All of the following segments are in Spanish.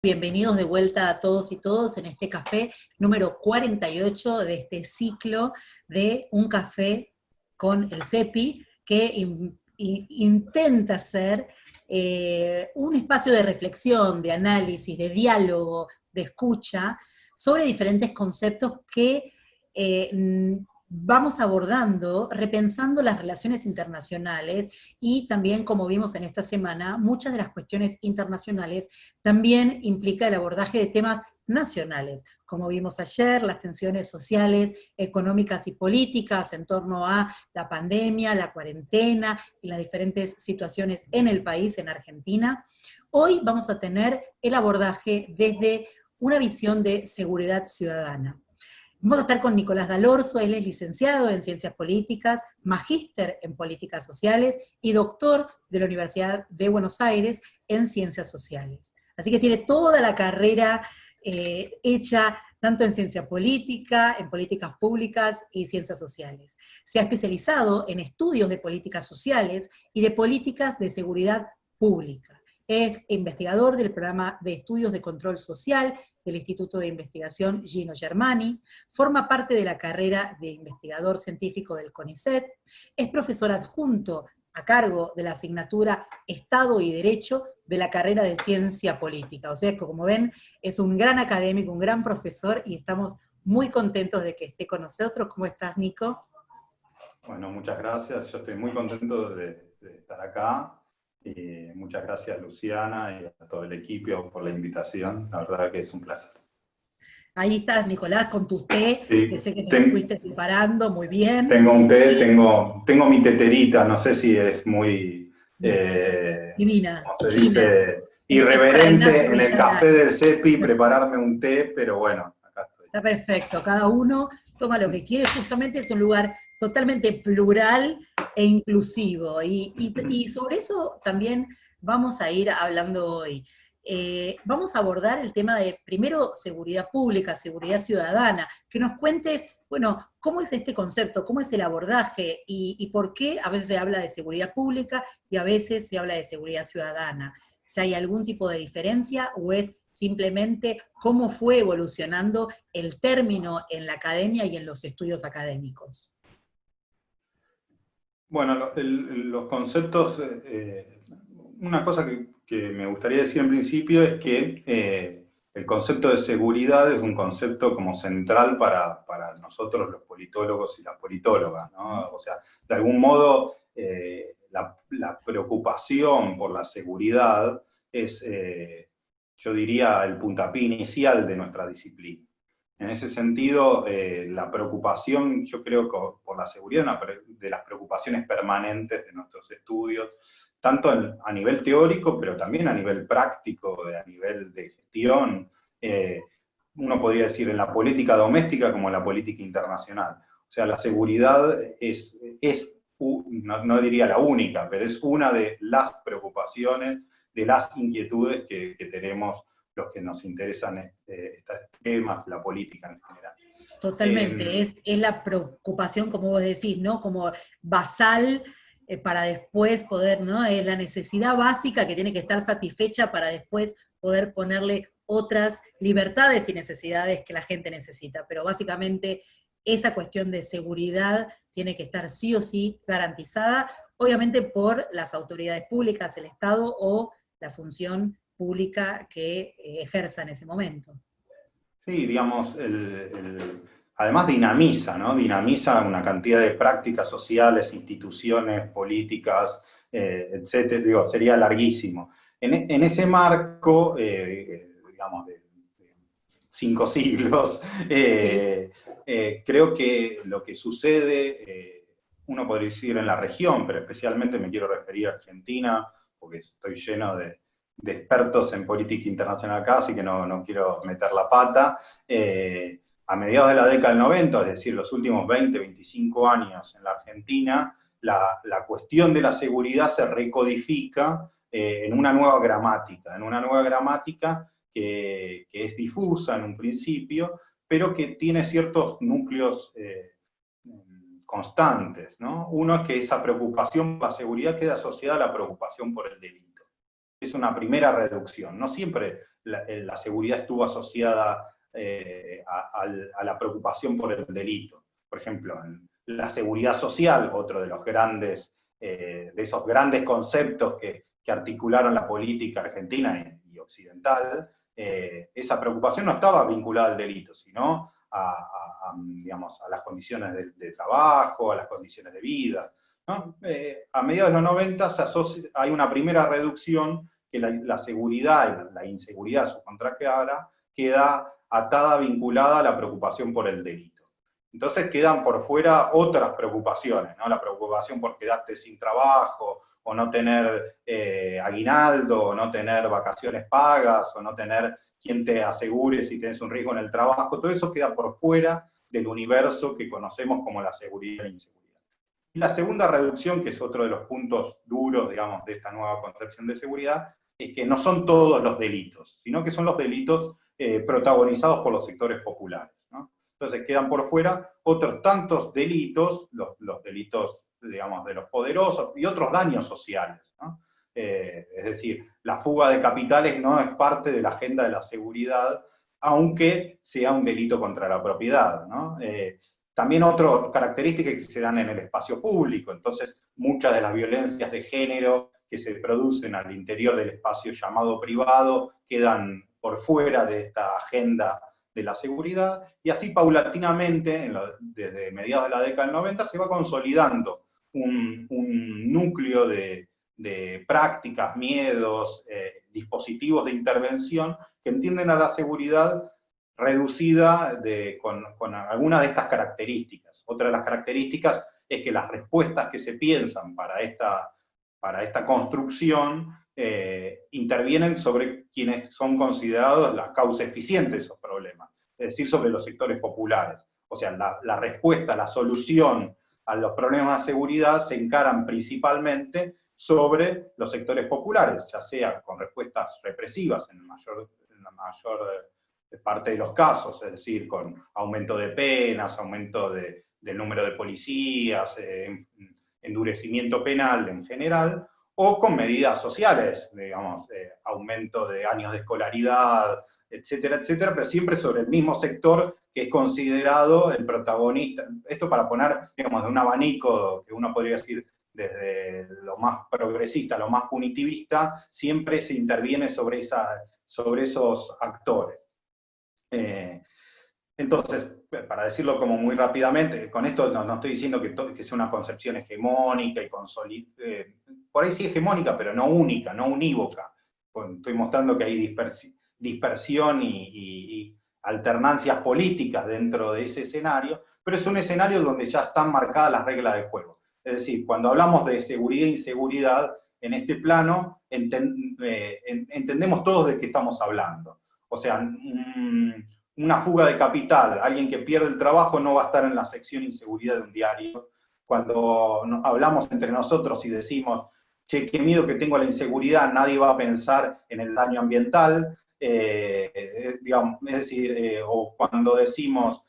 Bienvenidos de vuelta a todos y todos en este café número 48 de este ciclo de Un Café con el CEPI, que intenta ser un espacio de reflexión, de análisis, de diálogo, de escucha, sobre diferentes conceptos que vamos abordando, repensando las relaciones internacionales y también, como vimos en esta semana, muchas de las cuestiones internacionales también implica el abordaje de temas nacionales, como vimos ayer, las tensiones sociales, económicas y políticas en torno a la pandemia, la cuarentena y las diferentes situaciones en el país, en Argentina. Hoy vamos a tener el abordaje desde una visión de seguridad ciudadana. Vamos a estar con Nicolás Dalorzo, él es licenciado en Ciencias Políticas, magíster en Políticas Sociales y doctor de la Universidad de Buenos Aires en Ciencias Sociales. Así que tiene toda la carrera hecha tanto en ciencia política, en políticas públicas y ciencias sociales. Se ha especializado en estudios de políticas sociales y de políticas de seguridad pública. Es investigador del programa de estudios de control social del Instituto de Investigación Gino Germani, forma parte de la carrera de investigador científico del CONICET, es profesor adjunto a cargo de la asignatura Estado y Derecho de la carrera de Ciencia Política. O sea que, como ven, es un gran académico, un gran profesor, y estamos muy contentos de que esté con nosotros. ¿Cómo estás, Nico? Bueno, muchas gracias. Yo estoy muy contento de estar acá. Y muchas gracias, Luciana, y a todo el equipo por la invitación. La verdad que es un placer. Ahí estás, Nicolás, con tu té, que Sí, sé que te lo fuiste preparando muy bien. tengo un té, Y tengo mi teterita, no sé si es muy, divina, ¿cómo se china. dice? Es para Irreverente Ignacio en el café Villarán. del CEPI prepararme un té, pero bueno, acá estoy. Está perfecto, cada uno toma lo que quiere, justamente es un lugar totalmente plural e inclusivo, y sobre eso también vamos a ir hablando hoy. Vamos a abordar el tema de, primero, seguridad pública, seguridad ciudadana, que nos cuentes, bueno, cómo es este concepto, cómo es el abordaje, y por qué a veces se habla de seguridad pública y a veces se habla de seguridad ciudadana. Si hay algún tipo de diferencia o es simplemente cómo fue evolucionando el término en la academia y en los estudios académicos. Bueno, los conceptos, una cosa que me gustaría decir en principio es que el concepto de seguridad es un concepto como central para nosotros los politólogos y las politólogas, ¿no? O sea, de algún modo la preocupación por la seguridad es, yo diría, el puntapié inicial de nuestra disciplina. En ese sentido, la preocupación, yo creo que por la seguridad, es una de las preocupaciones permanentes de nuestros estudios, tanto a nivel teórico, pero también a nivel práctico, a nivel de gestión, uno podría decir en la política doméstica como en la política internacional. O sea, la seguridad no diría la única, pero es una de las preocupaciones, de las inquietudes que tenemos los que nos interesan estos temas, la política en general. Totalmente, es la preocupación, como vos decís, ¿no? Como basal para después poder, ¿no? Es la necesidad básica que tiene que estar satisfecha para después poder ponerle otras libertades y necesidades que la gente necesita. Pero básicamente esa cuestión de seguridad tiene que estar sí o sí garantizada, obviamente por las autoridades públicas, el Estado o la función pública que ejerza en ese momento. Sí, digamos, además dinamiza, ¿no? Dinamiza una cantidad de prácticas sociales, instituciones, políticas, etcétera. Digo, sería larguísimo. En ese marco, digamos, de 5 siglos, Sí. creo que lo que sucede, uno podría decir en la región, pero especialmente me quiero referir a Argentina, porque estoy lleno de expertos en política internacional acá, así que no quiero meter la pata. A mediados de la década del 90, es decir, los últimos 20, 25 años en la Argentina, la cuestión de la seguridad se recodifica en una nueva gramática que es difusa en un principio, pero que tiene ciertos núcleos constantes, ¿no? Uno es que esa preocupación por la seguridad queda asociada a la preocupación por el delito. es una primera reducción. No siempre la seguridad estuvo asociada a la preocupación por el delito. Por ejemplo, en la seguridad social, otro de los grandes, de esos grandes conceptos que articularon la política argentina y occidental, esa preocupación no estaba vinculada al delito, sino digamos, a las condiciones de trabajo, a las condiciones de vida, ¿no? A mediados de los 90 hay una primera reducción que la seguridad y la inseguridad subcontractada queda atada, vinculada a la preocupación por el delito. Entonces quedan por fuera otras preocupaciones, ¿no? La preocupación por quedarte sin trabajo, o no tener aguinaldo, o no tener vacaciones pagas, o no tener quien te asegure si tienes un riesgo en el trabajo. Todo eso queda por fuera del universo que conocemos como la seguridad e inseguridad. Y la segunda reducción, que es otro de los puntos duros, digamos, de esta nueva concepción de seguridad, es que no son todos los delitos, sino que son los delitos protagonizados por los sectores populares, ¿no? Entonces quedan por fuera otros tantos delitos, los delitos, digamos, de los poderosos y otros daños sociales, ¿no? Es decir, la fuga de capitales no es parte de la agenda de la seguridad, aunque sea un delito contra la propiedad, ¿no? También otras características que se dan en el espacio público, entonces muchas de las violencias de género que se producen al interior del espacio llamado privado quedan por fuera de esta agenda de la seguridad, y así paulatinamente, desde mediados de la década del 90, se va consolidando un núcleo de prácticas, miedos, dispositivos de intervención que entienden a la seguridad reducida con algunas de estas características. Otra de las características es que las respuestas que se piensan para esta construcción intervienen sobre quienes son considerados la causa eficiente de esos problemas, es decir, sobre los sectores populares. O sea, la respuesta, la solución a los problemas de seguridad se encaran principalmente sobre los sectores populares, ya sea con respuestas represivas en la mayor parte de los casos, es decir, con aumento de penas, aumento del número de policías, endurecimiento penal en general, o con medidas sociales, digamos, aumento de años de escolaridad, etcétera, etcétera, pero siempre sobre el mismo sector que es considerado el protagonista. Esto para poner, digamos, de un abanico que uno podría decir desde lo más progresista, lo más punitivista, siempre se interviene sobre esos actores. Entonces, para decirlo como muy rápidamente, con esto no estoy diciendo que sea una concepción hegemónica y por ahí sí hegemónica, pero no única, no unívoca. Estoy mostrando que hay dispersión y alternancias políticas dentro de ese escenario, pero es un escenario donde ya están marcadas las reglas del juego. Es decir, cuando hablamos de seguridad e inseguridad, en este plano entendemos todos de qué estamos hablando. O sea, una fuga de capital, alguien que pierde el trabajo no va a estar en la sección inseguridad de un diario. Cuando hablamos entre nosotros y decimos, che, qué miedo que tengo a la inseguridad, nadie va a pensar en el daño ambiental, digamos, es decir, o cuando decimos,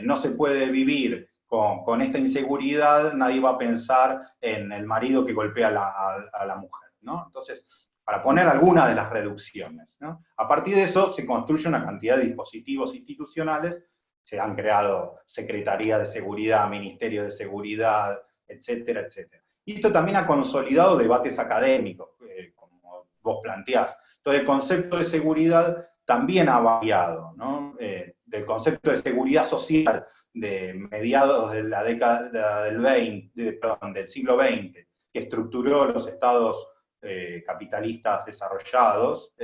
no se puede vivir con esta inseguridad, nadie va a pensar en el marido que golpea a la mujer, ¿no? Entonces, para poner algunas de las reducciones, ¿no? A partir de eso se construye una cantidad de dispositivos institucionales, se han creado Secretaría de Seguridad, Ministerio de Seguridad, etcétera, etcétera. Y esto también ha consolidado debates académicos, como vos planteás. Entonces el concepto de seguridad también ha variado, ¿no? Del concepto de seguridad social de mediados de la década del siglo XX, que estructuró los estados capitalistas desarrollados,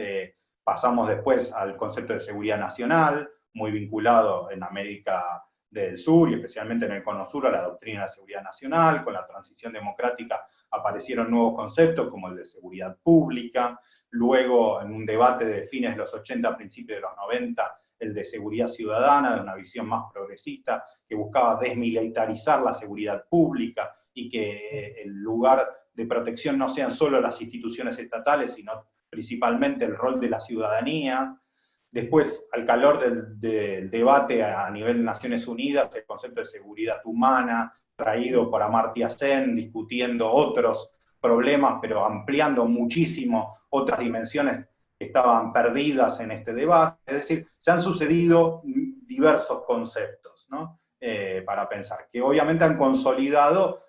pasamos después al concepto de seguridad nacional, muy vinculado en América del Sur y especialmente en el Cono Sur a la doctrina de seguridad nacional. Con la transición democrática aparecieron nuevos conceptos como el de seguridad pública, luego en un debate de fines de los 80, principios de los 90, el de seguridad ciudadana, de una visión más progresista, que buscaba desmilitarizar la seguridad pública y que el lugar de protección no sean solo las instituciones estatales, sino principalmente el rol de la ciudadanía. Después, al calor del debate a nivel de Naciones Unidas, el concepto de seguridad humana, traído por Amartya Sen, discutiendo otros problemas, pero ampliando muchísimo otras dimensiones que estaban perdidas en este debate. Es decir, se han sucedido diversos conceptos, ¿no? Para pensar, que obviamente han consolidado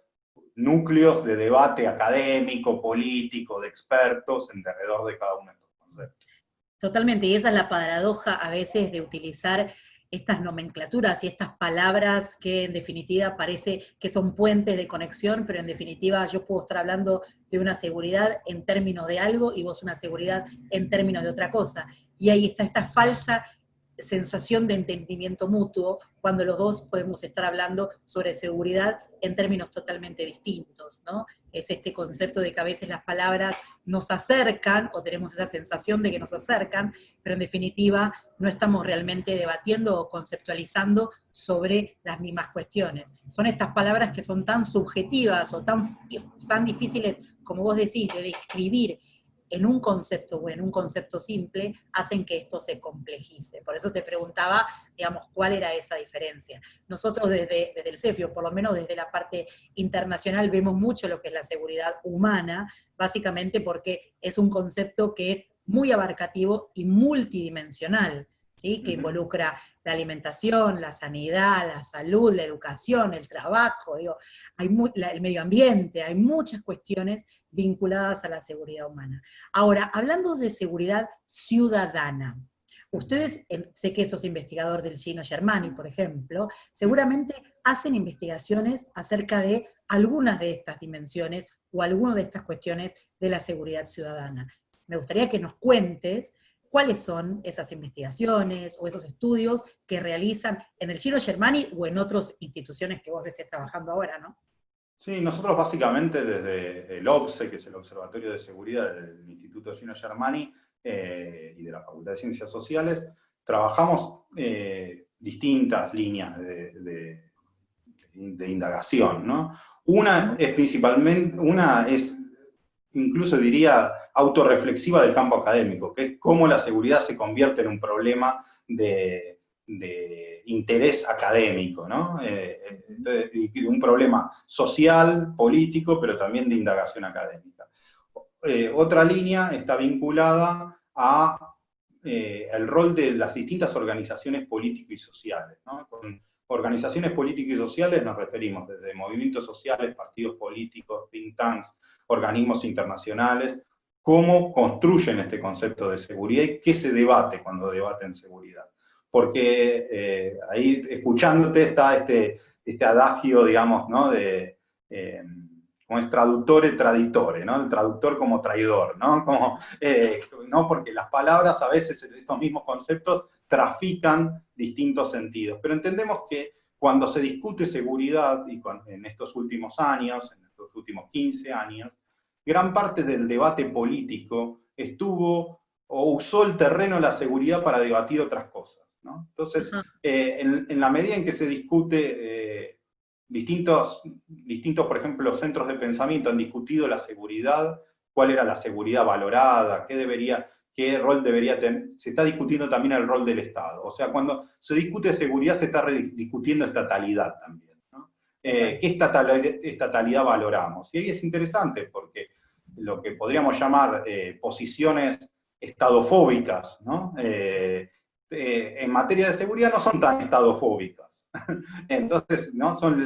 núcleos de debate académico, político, de expertos, alrededor de cada uno de estos conceptos. Totalmente, y esa es la paradoja a veces de utilizar estas nomenclaturas y estas palabras que en definitiva parece que son puentes de conexión, pero en definitiva yo puedo estar hablando de una seguridad en términos de algo y vos una seguridad en términos de otra cosa. Y ahí está esta falsa sensación de entendimiento mutuo cuando los dos podemos estar hablando sobre seguridad en términos totalmente distintos, ¿no? Es este concepto de que a veces las palabras nos acercan, o tenemos esa sensación de que nos acercan, pero en definitiva no estamos realmente debatiendo o conceptualizando sobre las mismas cuestiones. Son estas palabras que son tan subjetivas o tan difíciles, como vos decís, de describir en un concepto o en un concepto simple, hacen que esto se complejice. Por eso te preguntaba, digamos, cuál era esa diferencia. Nosotros desde el CEFIO, por lo menos desde la parte internacional, vemos mucho lo que es la seguridad humana, básicamente porque es un concepto que es muy abarcativo y multidimensional, ¿sí? Que involucra la alimentación, la sanidad, la salud, la educación, el trabajo, digo, el medio ambiente, hay muchas cuestiones vinculadas a la seguridad humana. Ahora, hablando de seguridad ciudadana, ustedes, sé que sos investigador del Gino Germani, por ejemplo, seguramente hacen investigaciones acerca de algunas de estas dimensiones o algunas de estas cuestiones de la seguridad ciudadana. Me gustaría que nos cuentes cuáles son esas investigaciones o esos estudios que realizan en el Gino Germani o en otras instituciones que vos estés trabajando ahora, ¿no? Sí, nosotros básicamente desde el OBSE, que es el Observatorio de Seguridad del Instituto Gino Germani y de la Facultad de Ciencias Sociales, trabajamos distintas líneas de indagación, ¿no? Una es incluso diría autorreflexiva del campo académico, que es cómo la seguridad se convierte en un problema de interés académico, ¿no? Un problema social, político, pero también de indagación académica. Otra línea está vinculada a el rol de las distintas organizaciones políticas y sociales, ¿no? Con organizaciones políticas y sociales nos referimos desde movimientos sociales, partidos políticos, think tanks, organismos internacionales, cómo construyen este concepto de seguridad y qué se debate cuando debaten seguridad. Porque ahí, escuchándote, está este adagio, digamos, ¿no? Como es traductore traditore, ¿no? El traductor como traidor, ¿no? ¿no? Porque las palabras a veces, estos mismos conceptos, trafican distintos sentidos. Pero entendemos que cuando se discute seguridad, y en estos últimos años, en estos últimos 15 años, gran parte del debate político estuvo o usó el terreno de la seguridad para debatir otras cosas, ¿no? Entonces, en la medida en que se discute, distintos, por ejemplo, centros de pensamiento han discutido la seguridad, cuál era la seguridad valorada, qué rol debería tener, se está discutiendo también el rol del Estado. O sea, cuando se discute seguridad se está discutiendo estatalidad también, ¿no? ¿Qué estatalidad valoramos? Y ahí es interesante porque lo que podríamos llamar posiciones estadofóbicas, ¿no? En materia de seguridad no son tan estadofóbicas. Entonces, ¿no? Son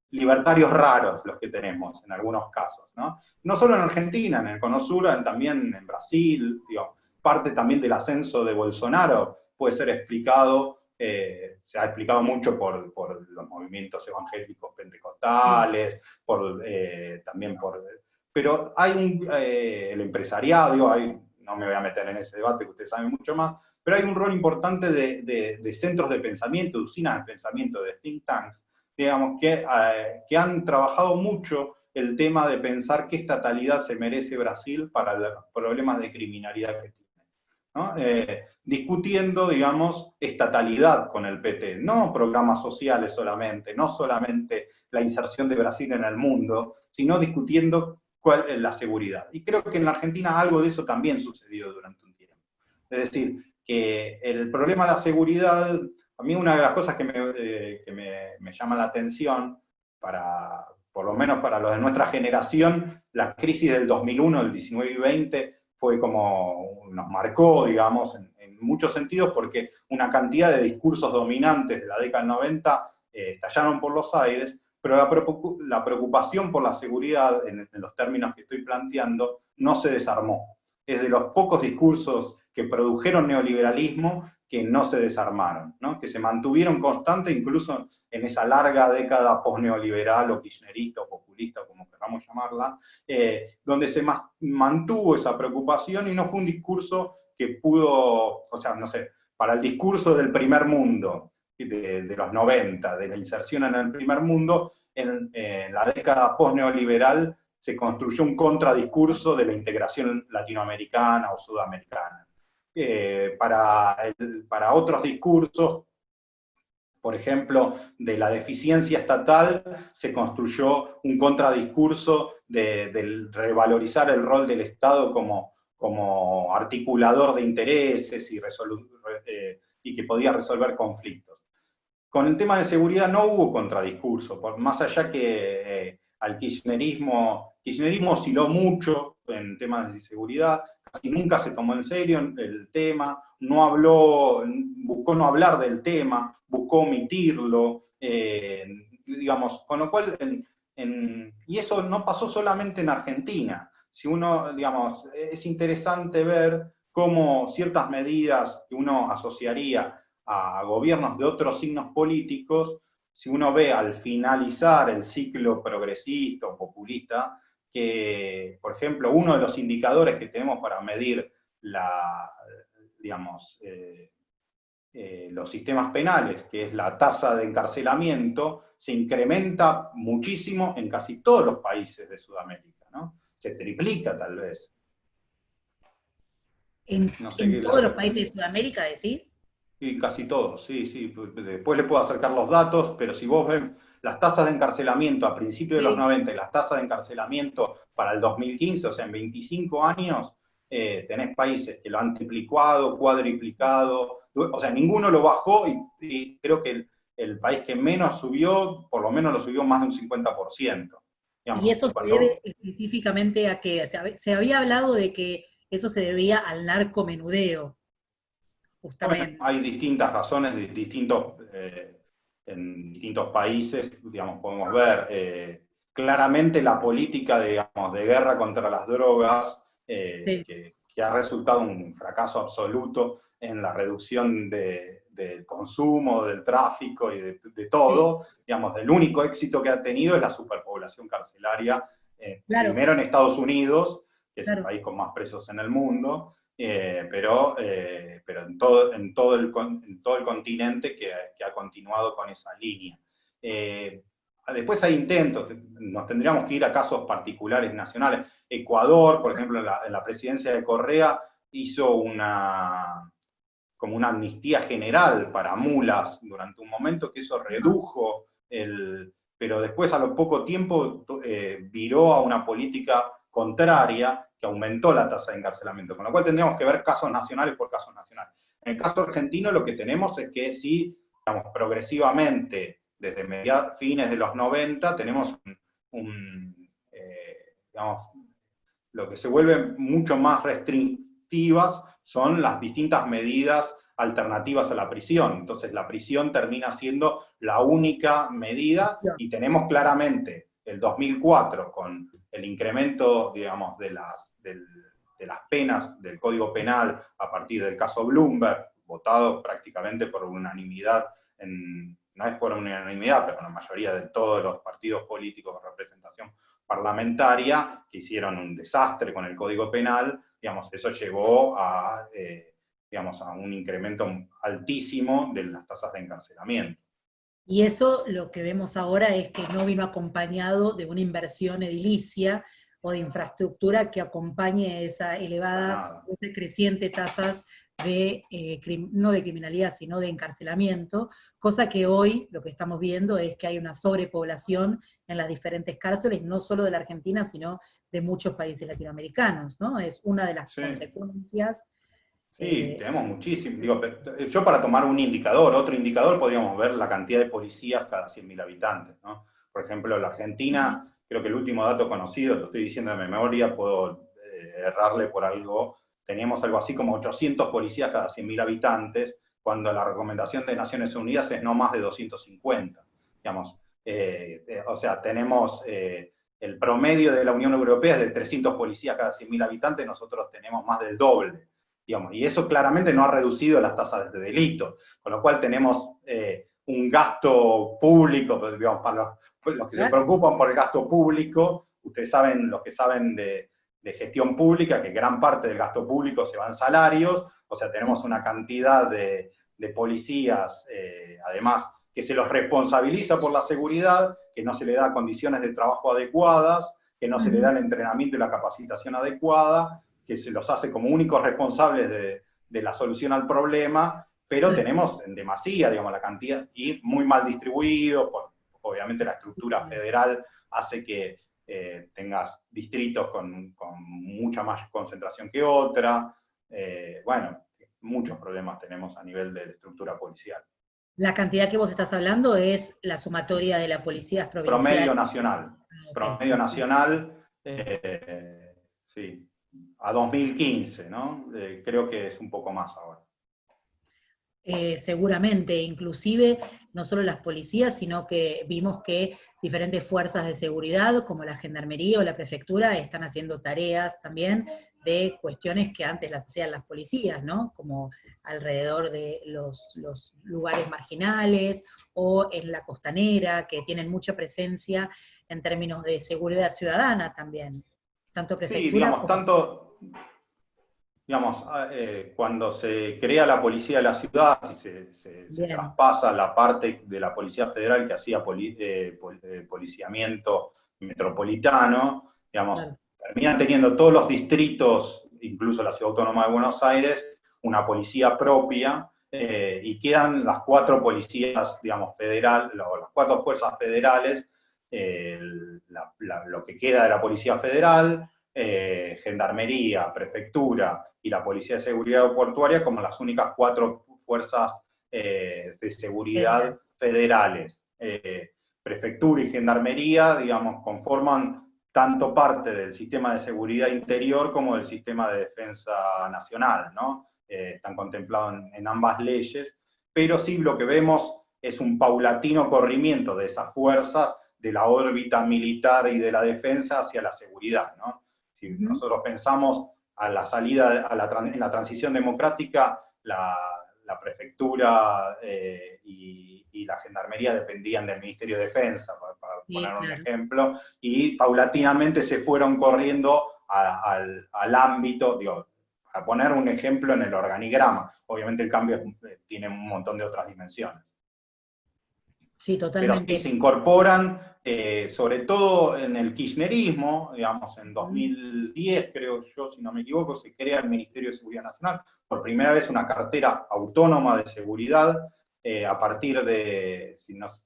libertarios raros los que tenemos en algunos casos, ¿no? No solo en Argentina, en el Cono Sur, también en Brasil, digo, parte también del ascenso de Bolsonaro puede ser explicado, se ha explicado mucho por los movimientos evangélicos pentecostales, también por... Pero hay el empresariado, digo, no me voy a meter en ese debate que ustedes saben mucho más, pero hay un rol importante de centros de pensamiento, de usinas de pensamiento, de think tanks, digamos, que han trabajado mucho el tema de pensar qué estatalidad se merece Brasil para los problemas de criminalidad que tiene, ¿no? Discutiendo, digamos, estatalidad con el PT, no programas sociales solamente, no solamente la inserción de Brasil en el mundo, sino discutiendo cuál es la seguridad. Y creo que en la Argentina algo de eso también sucedió durante un tiempo. Es decir, que el problema de la seguridad, a mí una de las cosas que me llama la atención para por lo menos para los de nuestra generación, la crisis del 2001, del 19 y 20, fue como, nos marcó, digamos, en muchos sentidos, porque una cantidad de discursos dominantes de la década del 90 estallaron por los aires, pero la preocupación por la seguridad, en los términos que estoy planteando, no se desarmó. Es de los pocos discursos que produjeron neoliberalismo que no se desarmaron, ¿no? Que se mantuvieron constantes incluso en esa larga década post-neoliberal o kirchnerista o populista, como queramos llamarla, donde se mantuvo esa preocupación y no fue un discurso que pudo, o sea, no sé, para el discurso del primer mundo, de los 90, de la inserción en el primer mundo, en la década post-neoliberal se construyó un contradiscurso de la integración latinoamericana o sudamericana. Para otros discursos, por ejemplo, de la deficiencia estatal, se construyó un contradiscurso de revalorizar el rol del Estado como articulador de intereses y que podía resolver conflictos. Con el tema de seguridad no hubo contradiscurso, más allá que al kirchnerismo osciló mucho en temas de seguridad, casi nunca se tomó en serio el tema, buscó no hablar del tema, buscó omitirlo, digamos, con lo cual, y eso no pasó solamente en Argentina. Si uno, digamos, es interesante ver cómo ciertas medidas que uno asociaría a gobiernos de otros signos políticos, si uno ve al finalizar el ciclo progresista o populista, que, por ejemplo, uno de los indicadores que tenemos para medir los sistemas penales, que es la tasa de encarcelamiento, se incrementa muchísimo en casi todos los países de Sudamérica, ¿no? Se triplica tal vez. No sé, ¿en todos los países de Sudamérica decís? Sí, casi todos, sí, sí. Después le puedo acercar los datos, pero si vos ves las tasas de encarcelamiento a principios de los 90 y las tasas de encarcelamiento para el 2015, o sea, en 25 años, tenés países que lo han triplicado, cuadriplicado, o sea, ninguno lo bajó y creo que el país que menos subió, por lo menos lo subió más de un 50%. Digamos, ¿Y eso se debe específicamente a que se había hablado de que eso se debía al narcomenudeo, justamente? Bueno, hay distintas razones, en distintos países, digamos, podemos ver claramente la política, digamos, de guerra contra las drogas, Sí. que ha resultado un fracaso absoluto en la reducción del consumo, del tráfico y de todo. Sí. Digamos, el único éxito que ha tenido es la superpoblación carcelaria, Claro. Primero en Estados Unidos, que es Claro. el país con más presos en el mundo, pero en todo el continente que ha continuado con esa línea. Después hay intentos, nos tendríamos que ir a casos particulares nacionales. Ecuador, por ejemplo, en la presidencia de Correa, hizo como una amnistía general para mulas durante un momento, que eso redujo pero después a lo poco tiempo viró a una política contraria que aumentó la tasa de encarcelamiento, con lo cual tendríamos que ver casos nacionales por casos nacionales. En el caso argentino lo que tenemos es que sí, digamos, progresivamente, desde fines de los 90, tenemos digamos, lo que se vuelve mucho más restrictivas son las distintas medidas alternativas a la prisión. Entonces la prisión termina siendo la única medida y tenemos claramente el 2004 con el incremento, digamos, de las penas del Código Penal a partir del caso Bloomberg, votado prácticamente por unanimidad, no es por unanimidad, pero la mayoría de todos los partidos políticos de representación parlamentaria, que hicieron un desastre con el Código Penal, digamos, eso llevó a un incremento altísimo de las tasas de encarcelamiento. Y eso lo que vemos ahora es que no vino acompañado de una inversión edilicia o de infraestructura que acompañe esa elevada, esa creciente tasas no de criminalidad, sino de encarcelamiento, cosa que hoy lo que estamos viendo es que hay una sobrepoblación en las diferentes cárceles, no solo de la Argentina, sino de muchos países latinoamericanos, ¿no? Es una de las consecuencias. Sí, tenemos muchísimo. Digo, yo para tomar un indicador, otro indicador podríamos ver la cantidad de policías cada 100.000 habitantes, ¿no? Por ejemplo, la Argentina, creo que el último dato conocido, lo estoy diciendo de memoria, puedo errarle por algo, teníamos algo así como 800 policías cada 100.000 habitantes, cuando la recomendación de Naciones Unidas es no más de 250. Digamos, o sea, tenemos el promedio de la Unión Europea es de 300 policías cada 100.000 habitantes, nosotros tenemos más del doble. Digamos, y eso claramente no ha reducido las tasas de delito, con lo cual tenemos un gasto público, pues, digamos, para los que se preocupan por el gasto público, ustedes saben, los que saben de gestión pública, que gran parte del gasto público se va en salarios, o sea, tenemos una cantidad de policías, además, que se los responsabiliza por la seguridad, que no se le da condiciones de trabajo adecuadas, que no se le da el entrenamiento y la capacitación adecuada, que se los hace como únicos responsables de la solución al problema, pero tenemos en demasía, digamos, la cantidad, y muy mal distribuido, obviamente la estructura federal hace que tengas distritos con mucha más concentración que otra, bueno, muchos problemas tenemos a nivel de la estructura policial. La cantidad que vos estás hablando es la sumatoria de la policía provincial. Promedio nacional. Okay. Promedio nacional, sí, a 2015, ¿no? Creo que es un poco más ahora. Seguramente, inclusive no solo las policías, sino que vimos que diferentes fuerzas de seguridad, como la Gendarmería o la Prefectura, están haciendo tareas también de cuestiones que antes las hacían las policías, ¿no? Como alrededor de los lugares marginales, o en la costanera, que tienen mucha presencia en términos de seguridad ciudadana también. Tanto Prefectura sí, digamos, como... tanto... Digamos, cuando se crea la policía de la ciudad y se traspasa la parte de la Policía Federal que hacía policiamiento metropolitano, digamos, terminan teniendo todos los distritos, incluso la Ciudad Autónoma de Buenos Aires, una policía propia, y quedan las 4 policías, digamos, federal, las 4 fuerzas federales, lo que queda de la Policía Federal, Gendarmería, Prefectura y la Policía de Seguridad Portuaria como las únicas 4 fuerzas de seguridad federales. Prefectura y Gendarmería, digamos, conforman tanto parte del sistema de seguridad interior como del sistema de defensa nacional, ¿no? Están contemplados en ambas leyes, pero sí lo que vemos es un paulatino corrimiento de esas fuerzas de la órbita militar y de la defensa hacia la seguridad, ¿no? Si nosotros pensamos a la salida, en la transición democrática, la Prefectura y la Gendarmería dependían del Ministerio de Defensa, para poner un ejemplo, y paulatinamente se fueron corriendo al ámbito, digo, para poner un ejemplo en el organigrama. Obviamente el cambio tiene un montón de otras dimensiones. Sí, totalmente. Pero sí se incorporan, sobre todo en el kirchnerismo, digamos, en 2010, creo yo, si no me equivoco, se crea el Ministerio de Seguridad Nacional, por primera vez una cartera autónoma de seguridad, a partir de,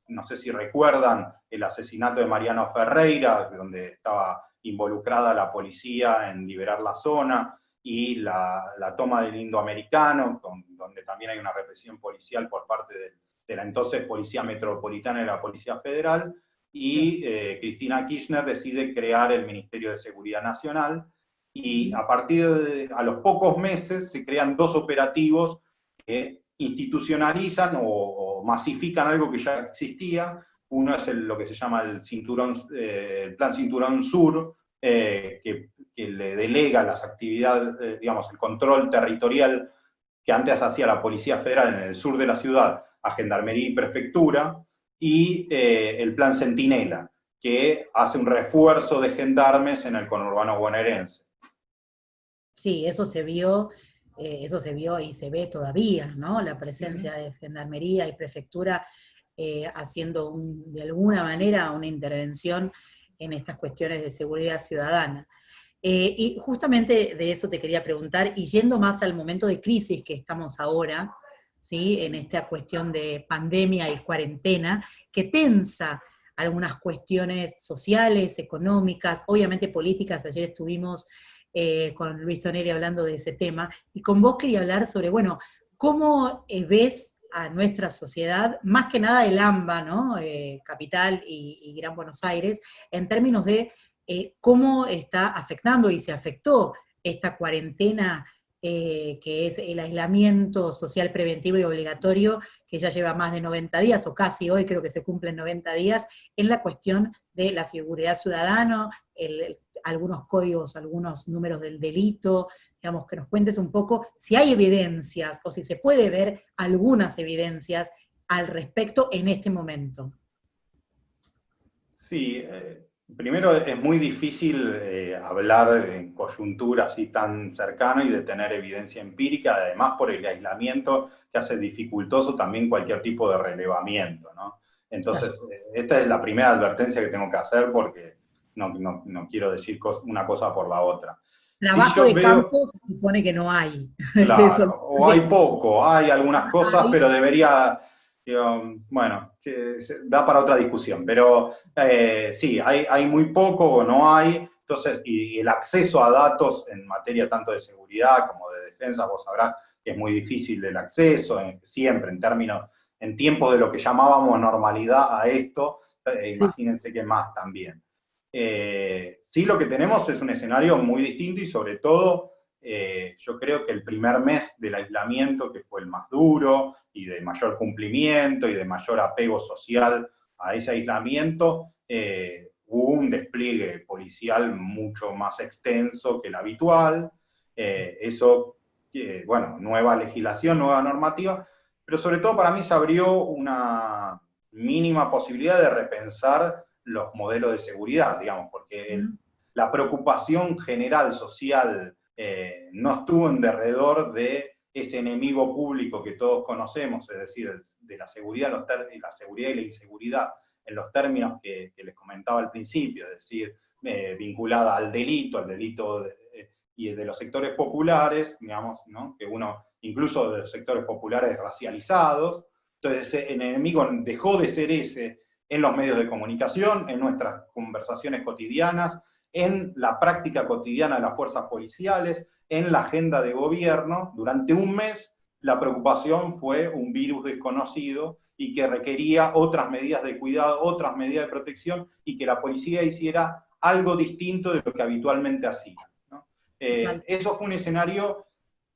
no sé si recuerdan, el asesinato de Mariano Ferreira, donde estaba involucrada la policía en liberar la zona, y la toma del Indoamericano, donde también hay una represión policial por parte de la entonces Policía Metropolitana y la Policía Federal, y Cristina Kirchner decide crear el Ministerio de Seguridad Nacional, y a los pocos meses se crean 2 operativos que institucionalizan o masifican algo que ya existía. Uno es lo que se llama el Plan Cinturón Sur, que le delega las actividades, digamos, el control territorial que antes hacía la Policía Federal en el sur de la ciudad, a Gendarmería y Prefectura, y el Plan Centinela, que hace un refuerzo de gendarmes en el conurbano bonaerense. Sí, eso se vio y se ve todavía, ¿no? La presencia de Gendarmería y Prefectura haciendo de alguna manera una intervención en estas cuestiones de seguridad ciudadana. Y justamente de eso te quería preguntar, y yendo más al momento de crisis que estamos ahora, ¿sí? En esta cuestión de pandemia y cuarentena, que tensa algunas cuestiones sociales, económicas, obviamente políticas. Ayer estuvimos con Luis Tonelli hablando de ese tema, y con vos quería hablar sobre, bueno, ¿cómo ves a nuestra sociedad, más que nada el AMBA, ¿no? Capital y Gran Buenos Aires, en términos de cómo está afectando y se afectó esta cuarentena, que es el aislamiento social preventivo y obligatorio, que ya lleva más de 90 días, o casi hoy creo que se cumplen 90 días, en la cuestión de la seguridad ciudadana, algunos códigos, algunos números del delito, digamos, que nos cuentes un poco si hay evidencias, o si se puede ver algunas evidencias al respecto en este momento. Sí, primero es muy difícil hablar en coyuntura así tan cercana y de tener evidencia empírica, además por el aislamiento que hace dificultoso también cualquier tipo de relevamiento, ¿no? Entonces, esta es la primera advertencia que tengo que hacer porque no quiero decir una cosa por la otra. Trabajo de campo se supone que no hay. Claro, o hay poco, hay algunas cosas, pero debería, bueno, que da para otra discusión, pero sí, hay muy poco o no hay, entonces, y el acceso a datos en materia tanto de seguridad como de defensa, vos sabrás que es muy difícil el acceso, siempre en tiempos de lo que llamábamos normalidad a esto, imagínense que más también. Sí, lo que tenemos es un escenario muy distinto y sobre todo yo creo que el primer mes del aislamiento, que fue el más duro y de mayor cumplimiento y de mayor apego social a ese aislamiento, hubo un despliegue policial mucho más extenso que el habitual. Eso, bueno, nueva legislación, nueva normativa, pero sobre todo para mí se abrió una mínima posibilidad de repensar los modelos de seguridad, digamos, porque la preocupación general social no estuvo en derredor de ese enemigo público que todos conocemos, es decir, de la seguridad, la seguridad y la inseguridad, en los términos que les comentaba al principio, es decir, vinculada al delito y de los sectores populares, digamos, ¿no? Que uno, incluso de los sectores populares racializados, entonces ese enemigo dejó de ser ese en los medios de comunicación, en nuestras conversaciones cotidianas, en la práctica cotidiana de las fuerzas policiales, en la agenda de gobierno. Durante un mes la preocupación fue un virus desconocido y que requería otras medidas de cuidado, otras medidas de protección, y que la policía hiciera algo distinto de lo que habitualmente hacía, ¿no? Eso fue un escenario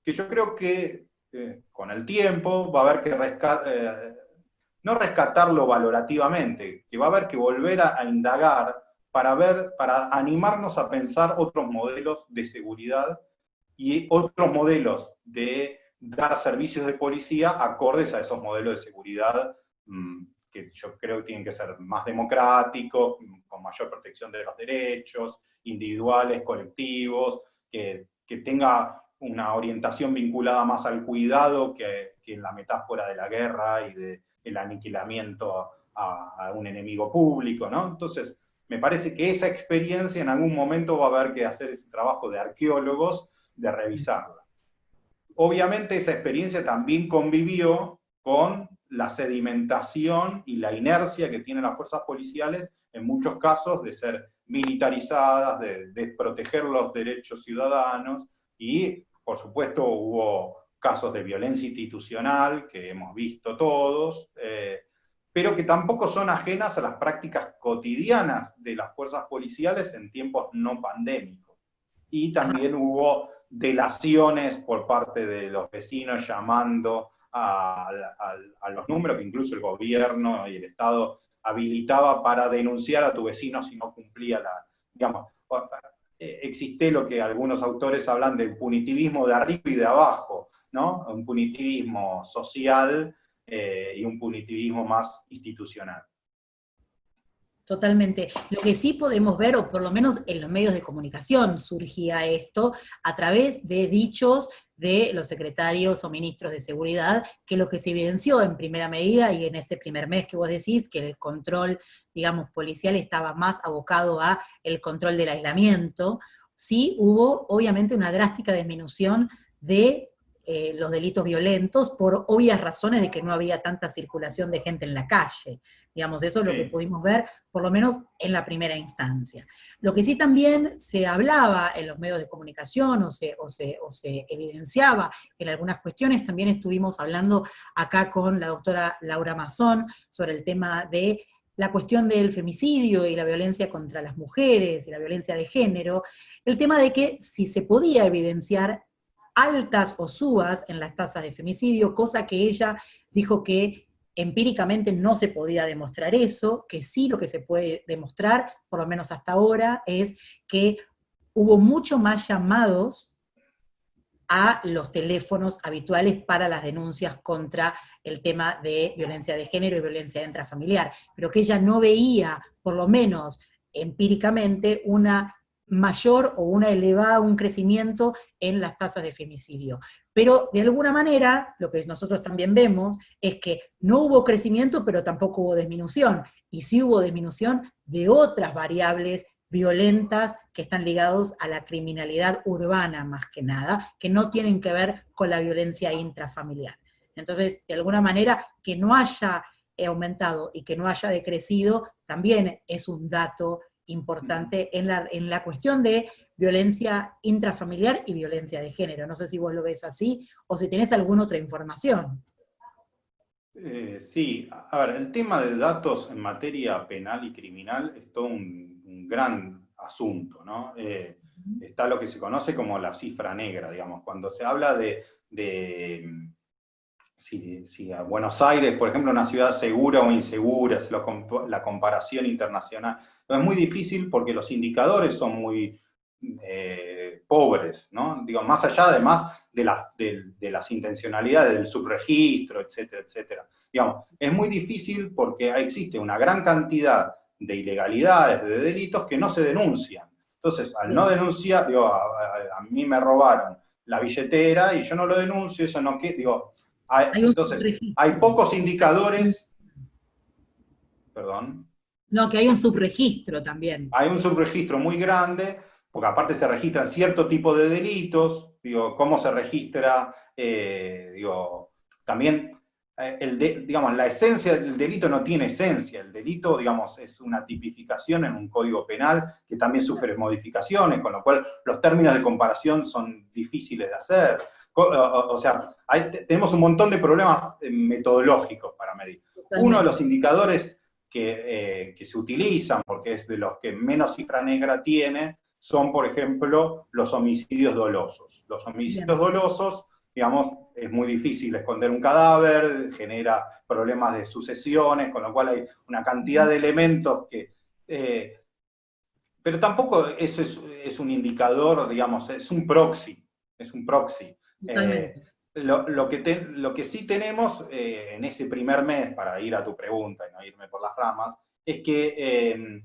que yo creo que con el tiempo va a haber que no rescatarlo valorativamente, que va a haber que volver a indagar para animarnos a pensar otros modelos de seguridad y otros modelos de dar servicios de policía acordes a esos modelos de seguridad que yo creo que tienen que ser más democráticos, con mayor protección de los derechos individuales, colectivos, que tenga una orientación vinculada más al cuidado que en la metáfora de la guerra y del aniquilamiento a un enemigo público, ¿no? Entonces, me parece que esa experiencia en algún momento va a haber que hacer ese trabajo de arqueólogos, de revisarla. Obviamente esa experiencia también convivió con la sedimentación y la inercia que tienen las fuerzas policiales, en muchos casos de ser militarizadas, de proteger los derechos ciudadanos, y por supuesto hubo casos de violencia institucional que hemos visto todos, pero que tampoco son ajenas a las prácticas cotidianas de las fuerzas policiales en tiempos no pandémicos. Y también hubo delaciones por parte de los vecinos llamando a los números que incluso el gobierno y el Estado habilitaba para denunciar a tu vecino si no cumplía digamos, existe lo que algunos autores hablan del punitivismo de arriba y de abajo, ¿no? Un punitivismo social y un punitivismo más institucional. Totalmente. Lo que sí podemos ver, o por lo menos en los medios de comunicación surgía esto, a través de dichos de los secretarios o ministros de seguridad, que lo que se evidenció en primera medida, y en ese primer mes que vos decís, que el control, digamos, policial estaba más abocado a el control del aislamiento, sí hubo obviamente una drástica disminución de los delitos violentos por obvias razones de que no había tanta circulación de gente en la calle. Digamos, eso es lo que pudimos ver, por lo menos en la primera instancia. Lo que sí también se hablaba en los medios de comunicación o se evidenciaba en algunas cuestiones, también estuvimos hablando acá con la doctora Laura Mazón sobre el tema de la cuestión del femicidio y la violencia contra las mujeres y la violencia de género, el tema de que si se podía evidenciar altas o subas en las tasas de femicidio, cosa que ella dijo que empíricamente no se podía demostrar eso, que sí lo que se puede demostrar, por lo menos hasta ahora, es que hubo mucho más llamados a los teléfonos habituales para las denuncias contra el tema de violencia de género y violencia intrafamiliar, pero que ella no veía, por lo menos empíricamente, una mayor o un crecimiento en las tasas de femicidio. Pero de alguna manera, lo que nosotros también vemos es que no hubo crecimiento, pero tampoco hubo disminución, y sí hubo disminución de otras variables violentas que están ligados a la criminalidad urbana más que nada, que no tienen que ver con la violencia intrafamiliar. Entonces, de alguna manera, que no haya aumentado y que no haya decrecido, también es un dato importante en la cuestión de violencia intrafamiliar y violencia de género. No sé si vos lo ves así, o si tenés alguna otra información. Sí, a ver, el tema de datos en materia penal y criminal es todo un gran asunto, ¿no? Está lo que se conoce como la cifra negra, digamos, cuando se habla si a Buenos Aires, por ejemplo, una ciudad segura o insegura, la comparación internacional, es muy difícil porque los indicadores son muy pobres, ¿no? Digo, más allá además de las intencionalidades del subregistro, etcétera, etcétera. Digamos, es muy difícil porque existe una gran cantidad de ilegalidades, de delitos que no se denuncian. Entonces, al no denunciar, digo, a mí me robaron la billetera y yo no lo denuncio, eso no que, digo, entonces, hay pocos indicadores, perdón. No, que hay un subregistro también. Hay un subregistro muy grande, porque aparte se registran cierto tipo de delitos, digo, cómo se registra, digo, también, digamos, la esencia del delito no tiene esencia, el delito, digamos, es una tipificación en un código penal que también sufre modificaciones, con lo cual los términos de comparación son difíciles de hacer. O sea, tenemos un montón de problemas metodológicos para medir. Totalmente. Uno de los indicadores que se utilizan, porque es de los que menos cifra negra tiene, son, por ejemplo, los homicidios dolosos. Los homicidios dolosos, digamos, es muy difícil esconder un cadáver, genera problemas de sucesiones, con lo cual hay una cantidad de elementos que... pero tampoco eso es un indicador, digamos, es un proxy. Es un proxy. Lo que sí tenemos en ese primer mes, para ir a tu pregunta y no irme por las ramas, es que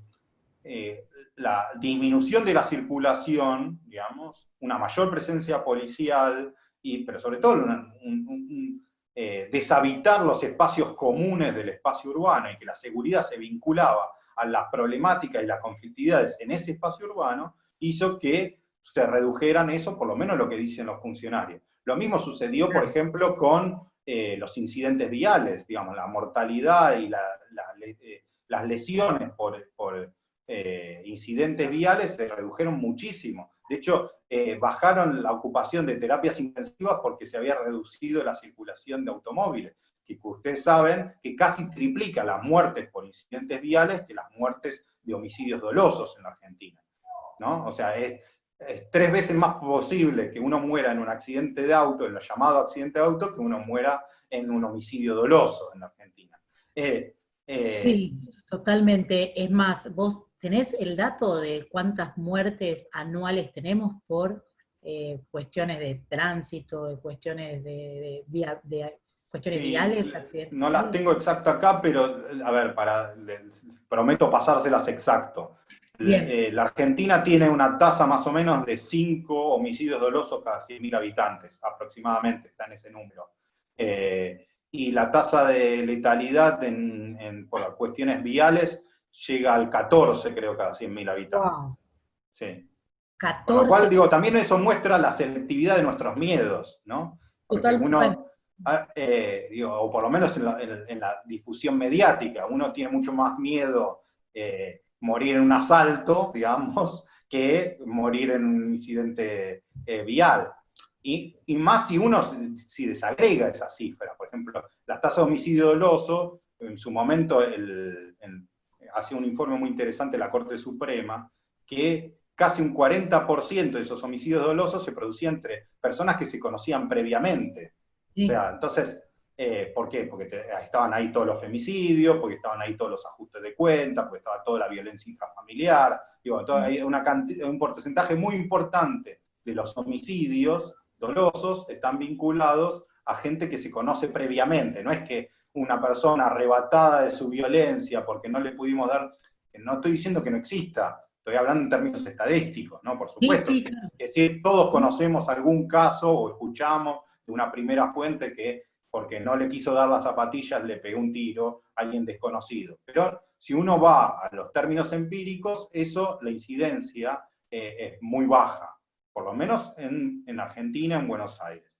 la disminución de la circulación, digamos, una mayor presencia policial, pero sobre todo deshabitar los espacios comunes del espacio urbano y que la seguridad se vinculaba a las problemáticas y las conflictividades en ese espacio urbano, hizo que se redujeran eso, por lo menos lo que dicen los funcionarios. Lo mismo sucedió, por ejemplo, con los incidentes viales, digamos, la mortalidad y las lesiones por incidentes viales se redujeron muchísimo. De hecho, bajaron la ocupación de terapias intensivas porque se había reducido la circulación de automóviles, que ustedes saben que casi triplica las muertes por incidentes viales que las muertes de homicidios dolosos en la Argentina, ¿no? O sea, es 3 veces más posible que uno muera en un accidente de auto, en lo llamado accidente de auto, que uno muera en un homicidio doloso en la Argentina. Sí, totalmente. Es más, vos tenés el dato de cuántas muertes anuales tenemos por cuestiones de tránsito, de cuestiones de cuestiones viales, accidentes. No las tengo exacto acá, pero a ver, prometo pasárselas exacto. La Argentina tiene una tasa más o menos de 5 homicidios dolosos cada 100.000 habitantes, aproximadamente, está en ese número. Y la tasa de letalidad por cuestiones viales llega al 14, creo, cada 100.000 habitantes. Wow. Sí. 14. Con lo cual, digo, también eso muestra la selectividad de nuestros miedos, ¿no? porque Total, bueno, uno, o por lo menos en la difusión mediática, uno tiene mucho más miedo morir en un asalto, digamos, que morir en un incidente vial. Y más si uno si desagrega esa cifra. Por ejemplo, la tasa de homicidio doloso, en su momento hacía un informe muy interesante la Corte Suprema, que casi un 40% de esos homicidios dolosos se producían entre personas que se conocían previamente. O sí. sea, entonces, ¿por qué? Porque estaban ahí todos los femicidios, porque estaban ahí todos los ajustes de cuentas, porque estaba toda la violencia intrafamiliar. Digo, hay un porcentaje muy importante de los homicidios dolosos están vinculados a gente que se conoce previamente. No es que una persona arrebatada de su violencia porque no le pudimos dar, no estoy diciendo que no exista, estoy hablando en términos estadísticos, ¿no? Por Sí, supuesto sí, que sí, todos conocemos algún caso o escuchamos de una primera fuente que porque no le quiso dar las zapatillas le pegó un tiro a alguien desconocido. Pero si uno va a los términos empíricos, eso, la incidencia es muy baja, por lo menos en Argentina, en Buenos Aires.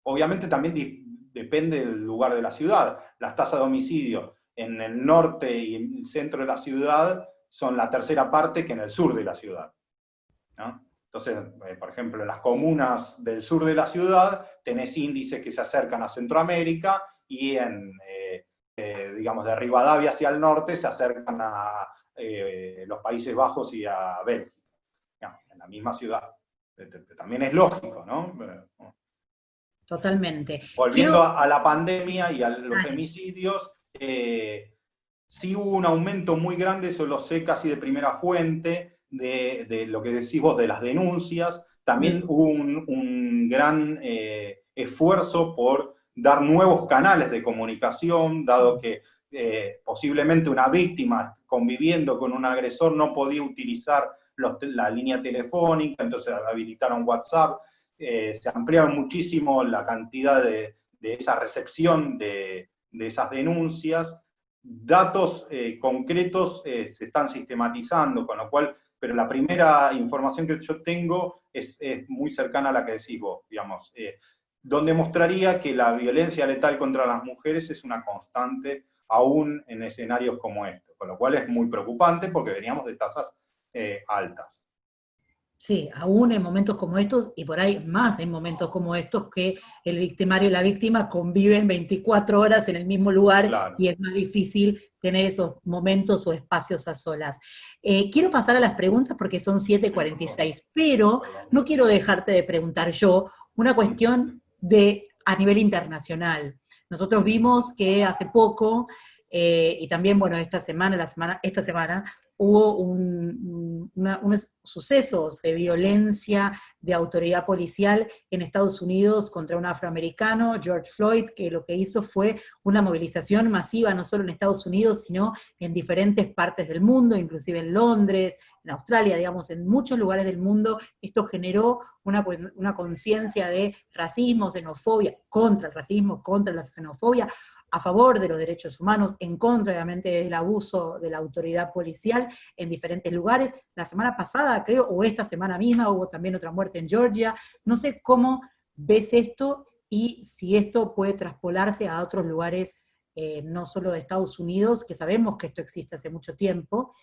Obviamente también depende del lugar de la ciudad. Las tasas de homicidio en el norte y en el centro de la ciudad son la tercera parte que en el sur de la ciudad, ¿no? Entonces, por ejemplo, en las comunas del sur de la ciudad tenés índices que se acercan a Centroamérica y digamos, de Rivadavia hacia el norte se acercan a los Países Bajos y a Bélgica, digamos, en la misma ciudad. También es lógico, ¿no? totalmente. Volviendo Quiero, a la pandemia y a los dale, femicidios, sí hubo un aumento muy grande, eso lo sé casi de primera fuente, de lo que decís vos, de las denuncias. También hubo un gran esfuerzo por dar nuevos canales de comunicación, dado que posiblemente una víctima conviviendo con un agresor no podía utilizar la línea telefónica, entonces habilitaron WhatsApp. Se ampliaron muchísimo la cantidad de esa recepción de esas denuncias. Datos concretos se están sistematizando, con lo cual, pero la primera información que yo tengo es muy cercana a la que decís vos, digamos, donde mostraría que la violencia letal contra las mujeres es una constante aún en escenarios como estos, con lo cual es muy preocupante porque veníamos de tasas altas. sí, aún en momentos como estos, y por ahí más en momentos como estos, que el victimario y la víctima conviven 24 horas en el mismo lugar Claro. y es más difícil tener esos momentos o espacios a solas. Quiero pasar a las preguntas porque son 7:46, pero no quiero dejarte de preguntar yo una cuestión a nivel internacional. Nosotros vimos que hace poco, y también, bueno, esta semana hubo unos sucesos de violencia de autoridad policial en Estados Unidos contra un afroamericano, George Floyd, que lo que hizo fue una movilización masiva, no solo en Estados Unidos, sino en diferentes partes del mundo, inclusive en Londres, en Australia, digamos, en muchos lugares del mundo. Esto generó una conciencia de racismo, xenofobia, contra el racismo, contra la xenofobia, a favor de los derechos humanos, en contra, obviamente, del abuso de la autoridad policial en diferentes lugares. La semana pasada, creo, o esta semana misma, hubo también otra muerte en Georgia. No sé cómo ves esto y si esto puede traspolarse a otros lugares, no solo de Estados Unidos, que sabemos que esto existe hace mucho tiempo,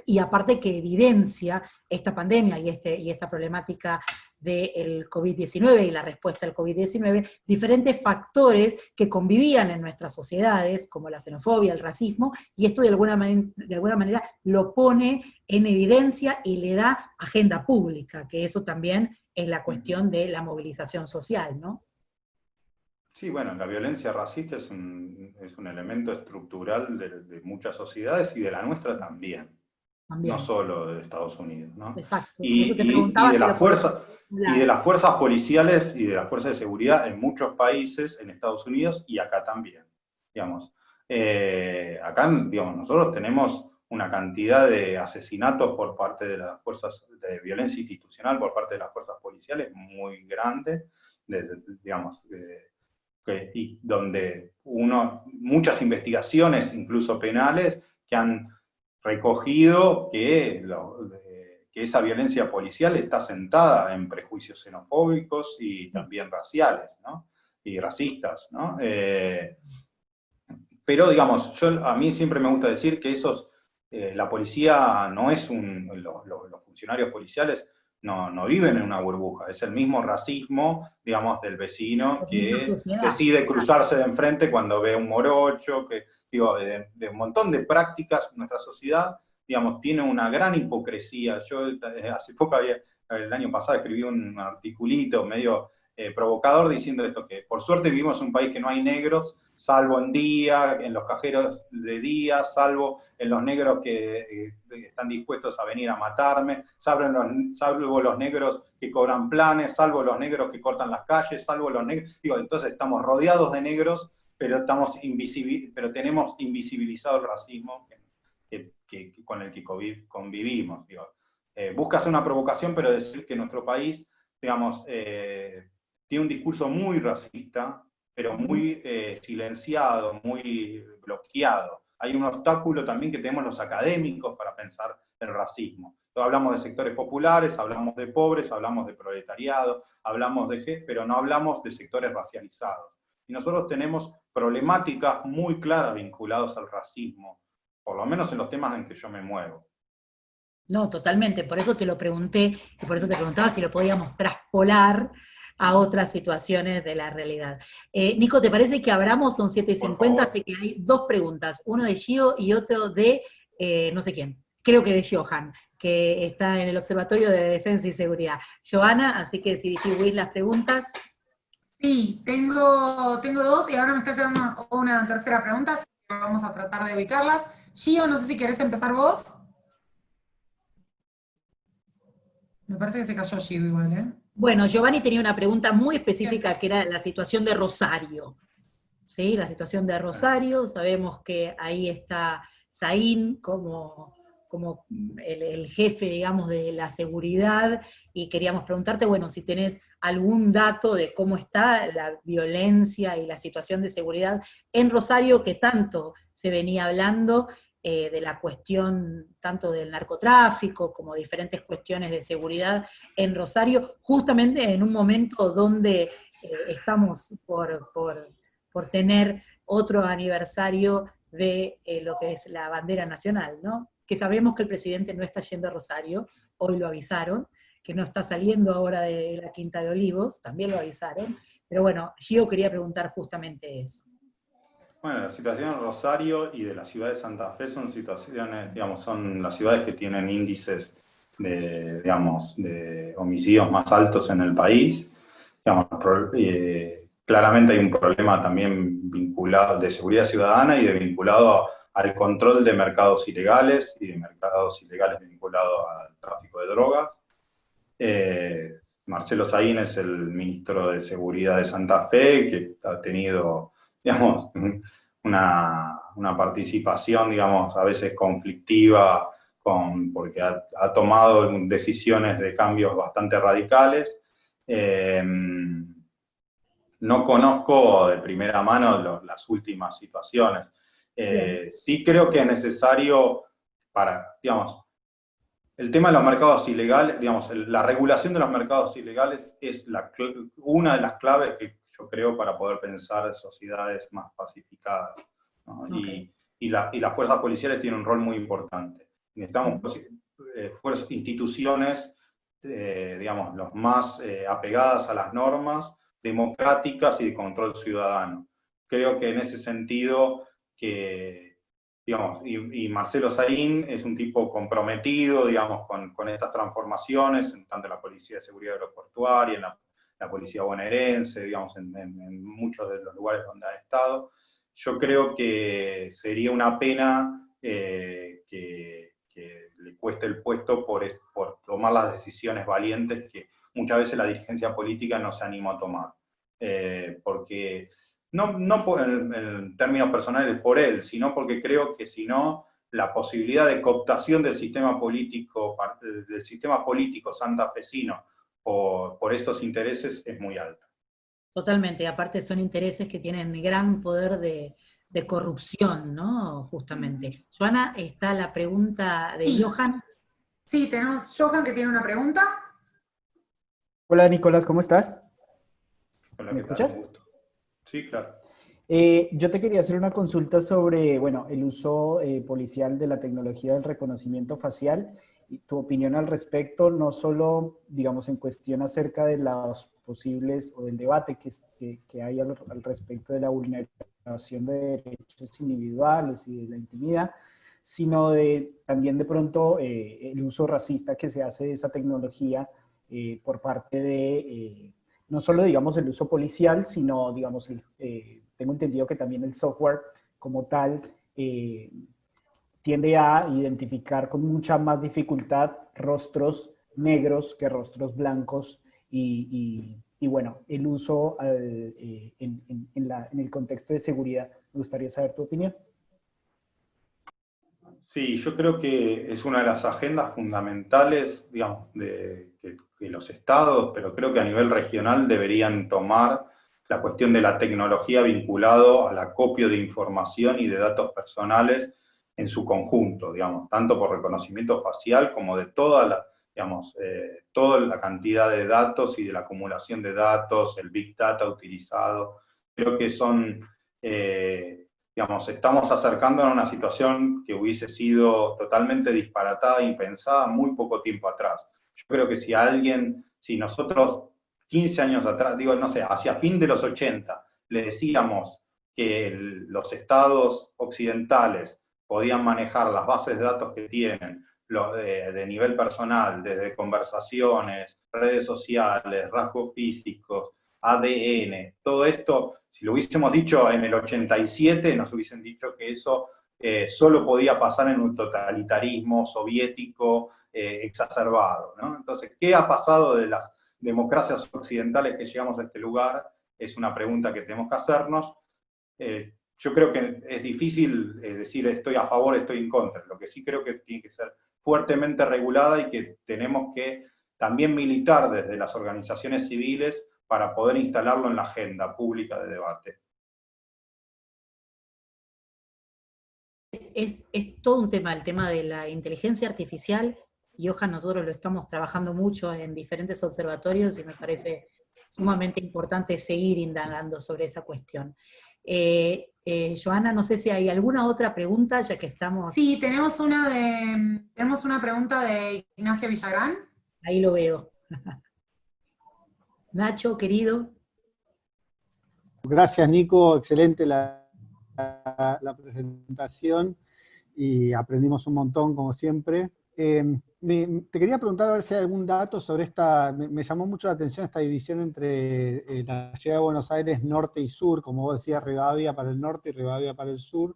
y aparte que evidencia esta pandemia y esta problemática del COVID-19 y la respuesta al COVID-19, diferentes factores que convivían en nuestras sociedades, como la xenofobia, el racismo, y esto de alguna manera lo pone en evidencia y le da agenda pública, que eso también es la cuestión de la movilización social, ¿no? Sí, bueno, la violencia racista es un elemento estructural de muchas sociedades y de la nuestra también, no También. solo de Estados Unidos, ¿no? Exacto. Por eso te Y preguntaba de si las lo podías fuerzas, y de hablar. las fuerzas policiales y de las fuerzas de seguridad en muchos países, en Estados Unidos y acá también, digamos. Acá, digamos, nosotros tenemos una cantidad de asesinatos por parte de las fuerzas de violencia institucional, por parte de las fuerzas policiales, muy grande, digamos, y donde muchas investigaciones, incluso penales, que han recogido que esa violencia policial está sentada en prejuicios xenofóbicos y también raciales, ¿no? y racistas, ¿no? Pero, digamos, a mí siempre me gusta decir que la policía no es los funcionarios policiales no viven en una burbuja, es el mismo racismo, digamos, del vecino que decide cruzarse de enfrente cuando ve un morocho, digo, de un montón de prácticas. Nuestra sociedad, digamos, tiene una gran hipocresía. Yo hace poco, el año pasado, escribí un articulito medio provocador diciendo esto, que por suerte vivimos en un país que no hay negros, salvo en los cajeros de día, salvo en los negros que están dispuestos a venir a matarme, salvo los negros que cobran planes, salvo los negros que cortan las calles, salvo los negros, digo, entonces estamos rodeados de negros, pero tenemos invisibilizado el racismo con el que convivimos. Digo. Busca hacer una provocación, pero decir que nuestro país, digamos, tiene un discurso muy racista, pero muy silenciado, muy bloqueado. Hay un obstáculo también que tenemos los académicos para pensar el racismo. Entonces, hablamos de sectores populares, hablamos de pobres, hablamos de proletariado, pero no hablamos de sectores racializados. Y nosotros tenemos problemáticas muy claras vinculadas al racismo, por lo menos en los temas en que yo me muevo. No, totalmente, por eso te lo pregunté, y por eso te preguntaba si lo podíamos traspolar a otras situaciones de la realidad. Nico, ¿te parece que abramos? Son 7:50, así que hay dos preguntas, uno de Gio y otro de no sé quién, creo que de Johan, que está en el Observatorio de Defensa y Seguridad. Joana, así que si distribuís las preguntas. Sí, tengo dos y ahora me está llegando una tercera pregunta, así que vamos a tratar de ubicarlas. Gio, no sé si querés empezar vos. Me parece que se cayó Gio igual, ¿eh? Bueno, Giovanni tenía una pregunta muy específica que era la situación de Rosario. ¿Sí? La situación de Rosario, sabemos que ahí está Saín como el jefe, digamos, de la seguridad, y queríamos preguntarte, bueno, si tenés algún dato de cómo está la violencia y la situación de seguridad en Rosario, que tanto se venía hablando, de la cuestión tanto del narcotráfico como diferentes cuestiones de seguridad en Rosario, justamente en un momento donde estamos por tener otro aniversario de lo que es la bandera nacional, ¿no? Que sabemos que el presidente no está yendo a Rosario, hoy lo avisaron, que no está saliendo ahora de la Quinta de Olivos, también lo avisaron, pero bueno, yo quería preguntar justamente eso. Bueno, la situación de Rosario y de la ciudad de Santa Fe son situaciones, digamos, son las ciudades que tienen índices de homicidios más altos en el país. Digamos, claramente hay un problema también vinculado de seguridad ciudadana y vinculado al control de mercados ilegales y de mercados ilegales vinculados al tráfico de drogas. Marcelo Saín es el ministro de Seguridad de Santa Fe, que ha tenido, digamos, una participación, digamos, a veces conflictiva, porque ha tomado decisiones de cambios bastante radicales. No conozco de primera mano las últimas situaciones. Sí creo que es necesario digamos, el tema de los mercados ilegales, digamos, la regulación de los mercados ilegales es una de las claves que yo creo para poder pensar sociedades más pacificadas, ¿no? Okay. Y las fuerzas policiales tienen un rol muy importante. Necesitamos instituciones, digamos, los más apegadas a las normas, democráticas y de control ciudadano. Creo que en ese sentido digamos, y Marcelo Saín es un tipo comprometido, digamos, con estas transformaciones, tanto en la Policía de Seguridad Aeroportuaria, en la Policía Bonaerense, digamos, en muchos de los lugares donde ha estado. Yo creo que sería una pena que le cueste el puesto por tomar las decisiones valientes que muchas veces la dirigencia política no se animó a tomar. Porque no en términos personales por él, sino porque creo que si no, la posibilidad de cooptación del sistema político santafesino por estos intereses es muy alta. Totalmente, aparte son intereses que tienen gran poder de corrupción, ¿no? Justamente. Joana, está la pregunta de Johan. Sí, tenemos Johan que tiene una pregunta. Hola Nicolás, ¿cómo estás? Hola, ¿Me escuchas? Sí, claro. Yo te quería hacer una consulta sobre, bueno, el uso policial de la tecnología del reconocimiento facial y tu opinión al respecto, no solo, digamos, en cuestión acerca de los posibles o del debate que hay al respecto de la vulneración de derechos individuales y de la intimidad, sino también de pronto el uso racista que se hace de esa tecnología por parte de no solo, digamos, el uso policial, sino, digamos, tengo entendido que también el software como tal tiende a identificar con mucha más dificultad rostros negros que rostros blancos y bueno, el uso en el contexto de seguridad. Me gustaría saber tu opinión. Sí, yo creo que es una de las agendas fundamentales, digamos, que los estados, pero creo que a nivel regional deberían tomar la cuestión de la tecnología vinculado al acopio de información y de datos personales en su conjunto, digamos, tanto por reconocimiento facial como de toda la, digamos, toda la cantidad de datos y de la acumulación de datos, el Big Data utilizado. Creo que son... digamos, estamos acercándonos a una situación que hubiese sido totalmente disparatada e impensada muy poco tiempo atrás. Yo creo que si nosotros 15 años atrás, digo, no sé, hacia fin de los 80, le decíamos que los estados occidentales podían manejar las bases de datos que tienen de nivel personal, desde conversaciones, redes sociales, rasgos físicos, ADN, todo esto. Si lo hubiésemos dicho en el 87, nos hubiesen dicho que eso solo podía pasar en un totalitarismo soviético exacerbado, ¿no? Entonces, ¿qué ha pasado de las democracias occidentales que llegamos a este lugar? Es una pregunta que tenemos que hacernos. Yo creo que es difícil decir estoy a favor, estoy en contra. Lo que sí creo que tiene que ser fuertemente regulada y que tenemos que también militar desde las organizaciones civiles para poder instalarlo en la agenda pública de debate. Es todo un tema, el tema de la inteligencia artificial, y ojalá nosotros lo estamos trabajando mucho en diferentes observatorios y me parece sumamente importante seguir indagando sobre esa cuestión. Joana, no sé si hay alguna otra pregunta, ya que estamos... Sí, tenemos una pregunta de Ignacio Villagrán. Ahí lo veo. Nacho, querido. Gracias, Nico. Excelente la presentación y aprendimos un montón, como siempre. Te quería preguntar a ver si hay algún dato sobre esta, me llamó mucho la atención esta división entre la ciudad de Buenos Aires norte y sur, como vos decías, Rivadavia para el norte y Rivadavia para el sur.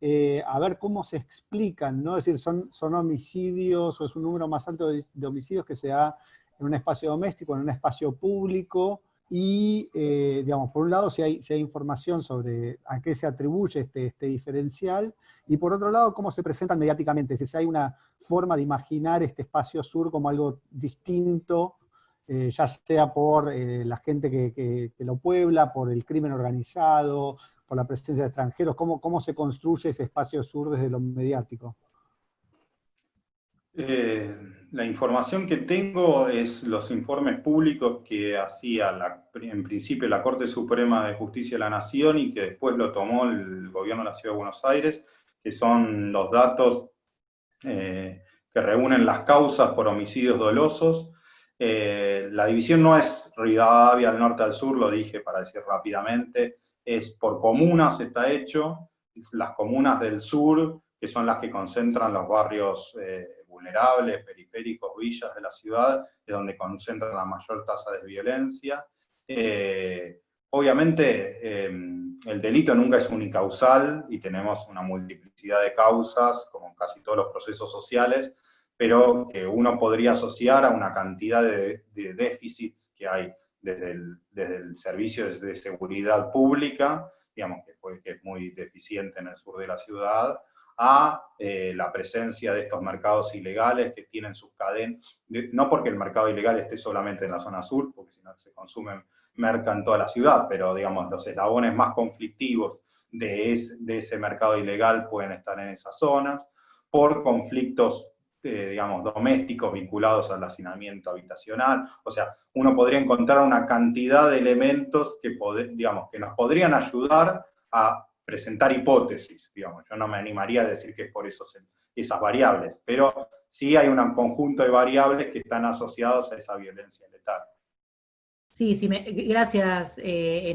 A ver cómo se explican, ¿no? Es decir, son homicidios o es un número más alto de homicidios que se da en un espacio doméstico, en un espacio público, y, digamos, por un lado, si hay información sobre a qué se atribuye este diferencial, y por otro lado, cómo se presentan mediáticamente, es decir, si hay una forma de imaginar este espacio sur como algo distinto, ya sea por la gente que lo puebla, por el crimen organizado, por la presencia de extranjeros, cómo se construye ese espacio sur desde lo mediático. La información que tengo es los informes públicos que hacía en principio la Corte Suprema de Justicia de la Nación y que después lo tomó el gobierno de la Ciudad de Buenos Aires, que son los datos que reúnen las causas por homicidios dolosos. La división no es Rivadavia al norte al sur, lo dije para decir rápidamente, es por comunas, está hecho, las comunas del sur, que son las que concentran los barrios vulnerables, periféricos, villas de la ciudad, es donde concentran la mayor tasa de violencia. Obviamente, el delito nunca es unicausal y tenemos una multiplicidad de causas, como en casi todos los procesos sociales, pero que uno podría asociar a una cantidad de déficits que hay desde el servicio de seguridad pública, digamos que es muy deficiente en el sur de la ciudad, a la presencia de estos mercados ilegales que tienen sus cadenas, no porque el mercado ilegal esté solamente en la zona sur, porque si no se consume merca en toda la ciudad, pero digamos los eslabones más conflictivos de ese mercado ilegal pueden estar en esas zonas, por conflictos digamos, domésticos vinculados al hacinamiento habitacional. O sea, uno podría encontrar una cantidad de elementos que, digamos, que nos podrían ayudar a presentar hipótesis, digamos. Yo no me animaría a decir que es por esas variables, pero sí hay un conjunto de variables que están asociados a esa violencia letal. Sí, sí, gracias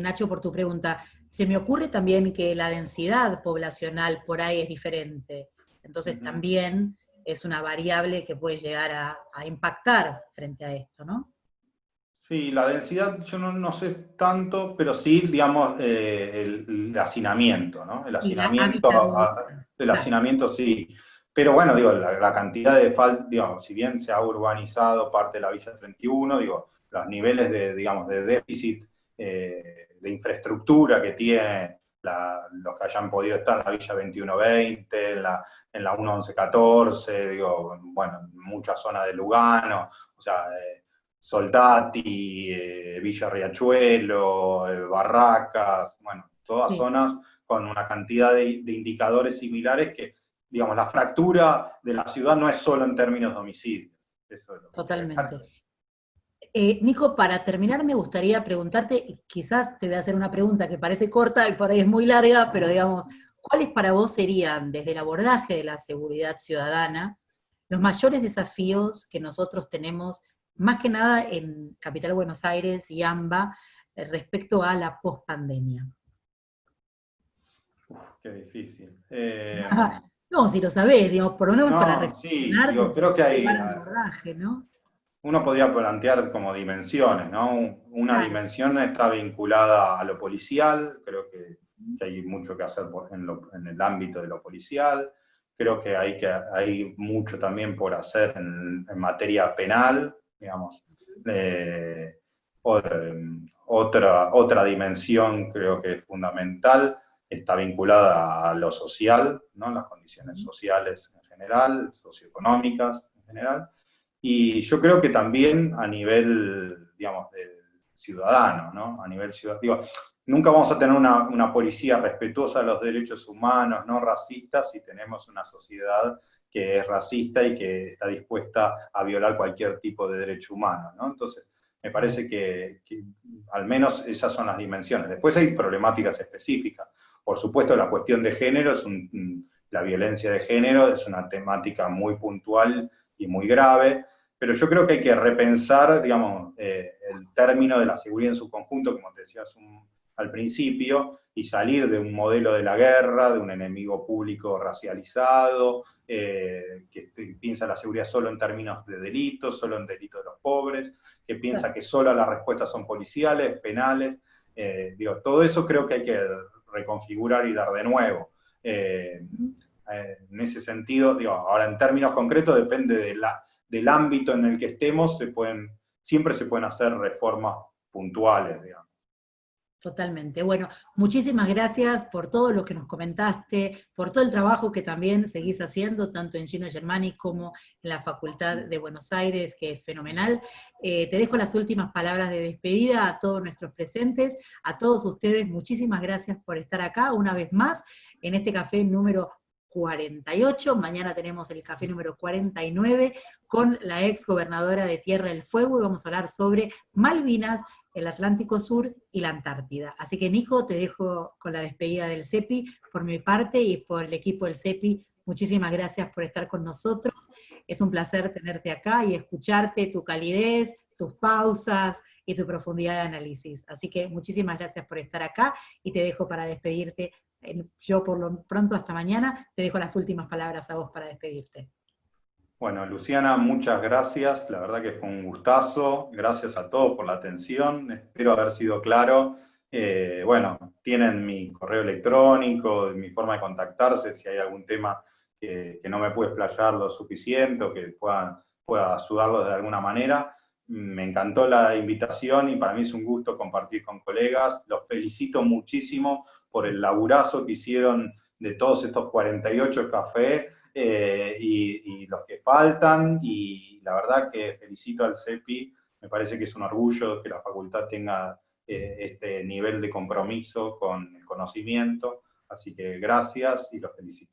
Nacho por tu pregunta. Se me ocurre también que la densidad poblacional por ahí es diferente, entonces también es una variable que puede llegar a impactar frente a esto, ¿no? Sí, la densidad yo no sé tanto, pero sí, digamos, el hacinamiento, ¿no? Y la habitabilidad. El hacinamiento sí. Pero bueno, digo, la cantidad de falta, digamos, si bien se ha urbanizado parte de la Villa 31, digo, los niveles de, digamos, de déficit de infraestructura que tiene los que hayan podido estar en la Villa 2120, en la 1114, digo, bueno, en muchas zonas de Lugano, o sea, Soldati, Villa Riachuelo, Barracas, bueno, todas zonas con una cantidad de indicadores similares que, digamos, la fractura de la ciudad no es solo en términos de homicidios. Eso es lo que totalmente. Nico, para terminar me gustaría preguntarte, quizás te voy a hacer una pregunta que parece corta y por ahí es muy larga, pero digamos, ¿cuáles para vos serían, desde el abordaje de la seguridad ciudadana, los mayores desafíos que nosotros tenemos, más que nada en Capital Buenos Aires y AMBA, respecto a la pospandemia? Qué difícil. No, si lo sabés, digamos, por lo menos para sí, reflexionar digo, desde creo que hay, el abordaje, ¿no? uno podría plantear como dimensiones, ¿no? Una Claro. dimensión está vinculada a lo policial, creo que hay mucho que hacer en el ámbito de lo policial, creo que hay mucho también por hacer en materia penal, digamos. Otra dimensión creo que es fundamental, está vinculada a lo social, ¿no? Las condiciones sociales en general, socioeconómicas en general. Y yo creo que también a nivel, digamos, de ciudadano, ¿no? A nivel ciudadano. Digo, nunca vamos a tener una policía respetuosa de los derechos humanos, no racista, si tenemos una sociedad que es racista y que está dispuesta a violar cualquier tipo de derecho humano, ¿no? Entonces, me parece que al menos esas son las dimensiones. Después hay problemáticas específicas. Por supuesto, la cuestión de género, la violencia de género es una temática muy puntual y muy grave, pero yo creo que hay que repensar, digamos, el término de la seguridad en su conjunto, como te decías al principio, y salir de un modelo de la guerra, de un enemigo público racializado, que piensa la seguridad solo en términos de delitos, solo en delitos de los pobres, que piensa que solo las respuestas son policiales, penales. Digo, todo eso creo que hay que reconfigurar y dar de nuevo. En ese sentido, digo, ahora en términos concretos depende del ámbito en el que estemos, siempre se pueden hacer reformas puntuales, digamos. Totalmente. Bueno, muchísimas gracias por todo lo que nos comentaste, por todo el trabajo que también seguís haciendo, tanto en Gino Germani como en la Facultad de Buenos Aires, que es fenomenal. Te dejo las últimas palabras de despedida a todos nuestros presentes, a todos ustedes, muchísimas gracias por estar acá una vez más en este café número 48, mañana tenemos el café número 49 con la ex gobernadora de Tierra del Fuego y vamos a hablar sobre Malvinas, el Atlántico Sur y la Antártida. Así que Nico, te dejo con la despedida del CEPI por mi parte y por el equipo del CEPI. Muchísimas gracias por estar con nosotros. Es un placer tenerte acá y escucharte, tu calidez, tus pausas y tu profundidad de análisis. Así que muchísimas gracias por estar acá y te dejo para despedirte. Yo por lo pronto hasta mañana, te dejo las últimas palabras a vos para despedirte. Bueno, Luciana, muchas gracias, la verdad que fue un gustazo, gracias a todos por la atención, espero haber sido claro. Bueno, tienen mi correo electrónico, mi forma de contactarse, si hay algún tema que no me pude explayar lo suficiente o que pueda ayudarlos de alguna manera. Me encantó la invitación y para mí es un gusto compartir con colegas. Los felicito muchísimo por el laburazo que hicieron de todos estos 48 cafés. Y los que faltan, y la verdad que felicito al CEPI, me parece que es un orgullo que la facultad tenga este nivel de compromiso con el conocimiento, así que gracias y los felicito.